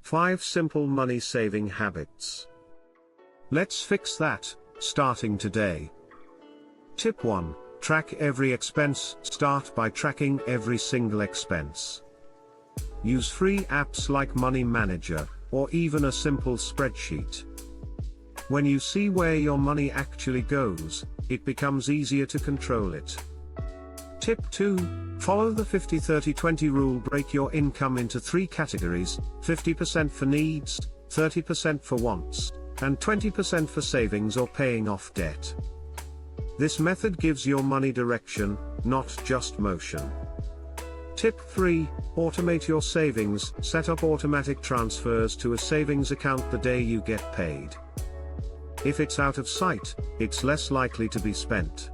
5 simple money saving habits. Let's fix that, starting today. Tip 1. Track every expense. Start by tracking every single expense. Use free apps like Money Manager, or even a simple spreadsheet. When you see where your money actually goes, it becomes easier to control it. Tip 2. Follow the 50-30-20 rule. Break your income into 3 categories, 50% for needs, 30% for wants, and 20% for savings or paying off debt. This method gives your money direction, not just motion. Tip 3. Automate your savings. Set up automatic transfers to a savings account the day you get paid. If it's out of sight, it's less likely to be spent.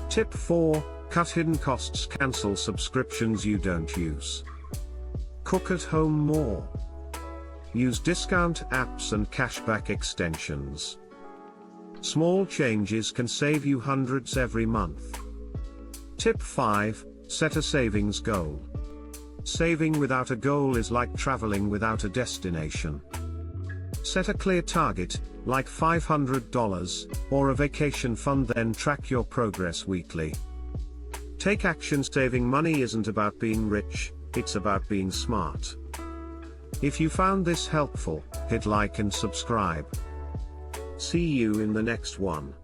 Tip 4. Cut hidden costs. Cancel subscriptions you don't use. Cook at home more. Use discount apps and cashback extensions. Small changes can save you hundreds every month. Tip 5. Set a savings goal. Saving without a goal is like traveling without a destination. Set a clear target, like $500, or a vacation fund, then track your progress weekly. Take action. Saving money isn't about being rich, it's about being smart. If you found this helpful, hit like and subscribe. See you in the next one.